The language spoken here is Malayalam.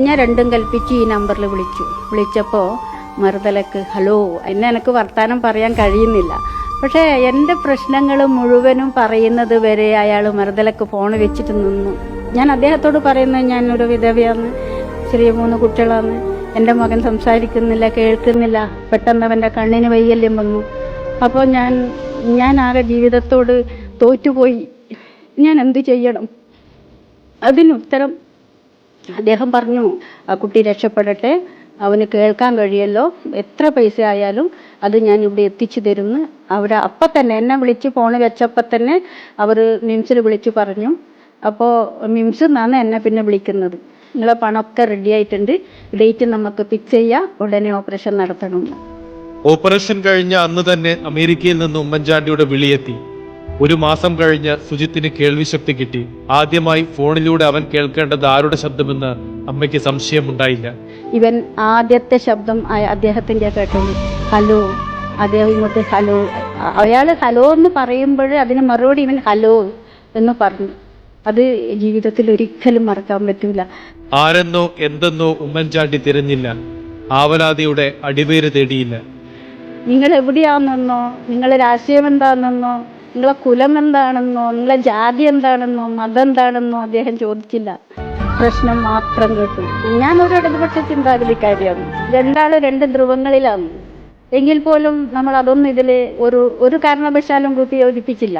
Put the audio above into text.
ഞാൻ രണ്ടും കൽപ്പിച്ച് ഈ നമ്പറിൽ വിളിച്ചപ്പോൾ മറുതലക്ക് ഹലോ എനിക്ക് വർത്താനം പറയാൻ കഴിയുന്നില്ല. പക്ഷേ എൻ്റെ പ്രശ്നങ്ങൾ മുഴുവനും പറയുന്നത് വരെ അയാൾ മറുതലക്ക് ഫോൺ വെച്ചിട്ട് നിന്നു. ഞാൻ അദ്ദേഹത്തോട് പറയുന്നത് ഞാനൊരു വിധവയാണ്, ചെറിയ 3 കുട്ടികളാണ്, എൻ്റെ മകൻ സംസാരിക്കുന്നില്ല, കേൾക്കുന്നില്ല, പെട്ടെന്ന് അവൻ്റെ കണ്ണിന് വൈകല്യം വന്നു. അപ്പോൾ ഞാൻ ആകെ ജീവിതത്തോട് തോറ്റുപോയി. ഞാൻ എന്ത് ചെയ്യണം? അതിനുത്തരം അദ്ദേഹം പറഞ്ഞു, ആ കുട്ടി രക്ഷപ്പെടട്ടെ, അവന് കേൾക്കാൻ കഴിയല്ലോ, എത്ര പൈസ ആയാലും അത് ഞാൻ ഇവിടെ എത്തിച്ചു തരുന്നു. അപ്പം തന്നെ എന്നെ വിളിച്ച് ഫോണ് വെച്ചപ്പോൾ തന്നെ അവർ മിംസിൽ വിളിച്ച് പറഞ്ഞു. അപ്പോൾ മിംസിൽ നിന്നാണ് എന്നെ പിന്നെ വിളിക്കുന്നത്. നിങ്ങളെ പണമൊക്കെ റെഡി ആയിട്ടുണ്ട്, ഡേറ്റ് നമുക്ക് ഫിക്സ് ചെയ്യാം, ഉടനെ ഓപ്പറേഷൻ നടത്തണം. ഓപ്പറേഷൻ കഴിഞ്ഞ അന്ന് തന്നെ അമേരിക്കയിൽ നിന്ന് ഉമ്മൻചാണ്ടിയുടെ വിളിയെത്തി. 1 മാസം കഴിഞ്ഞ് സുജിത്തിന് കേൾവിശക്തി കിട്ടി. ആദ്യമായി ഫോണിലൂടെ അവൻ കേൾക്കേണ്ടത് ആരുടെ ശബ്ദമെന്ന് അമ്മയ്ക്ക് സംശയമുണ്ടായില്ല. ഇവൻ ആദ്യത്തെ ശബ്ദം അദ്ദേഹത്തിൻ്റെ കേട്ടത് ഹലോ. അദ്ദേഹം ഇങ്ങോട്ട് ഹലോ, അയാൾ ഹലോ എന്ന് പറയുമ്പോൾ അതിന് മറുപടി ഇവൻ ഹലോ എന്ന് പറഞ്ഞു. അത് ജീവിതത്തിൽ ഒരിക്കലും മറക്കാൻ പറ്റൂല. ആരെന്നോ എന്തെന്നോ ഉമ്മൻചാണ്ടി തിരഞ്ഞില്ല, ആവലാതിയുടെ അടിവേര് തേടിയില്ല. നിങ്ങൾ എവിടെയാണെന്നോ, നിങ്ങളെ രാഷ്ട്രീയം എന്താണെന്നോ, നിങ്ങളെ കുലം എന്താണെന്നോ, നിങ്ങളെ ജാതി എന്താണെന്നോ, മതം എന്താണെന്നോ അദ്ദേഹം ചോദിച്ചില്ല. പ്രശ്നം മാത്രം കേട്ടു. ഞാനൊരു ഇടതുപക്ഷ ചിന്താഗതിക്കാരിയാണ്. രണ്ടാളും 2 ധ്രുവങ്ങളിലാണ്. എങ്കിൽ പോലും നമ്മൾ അതൊന്നും ഇതിൽ ഒരു കാരണവശാലും കൂട്ടി യോജിപ്പിച്ചില്ല.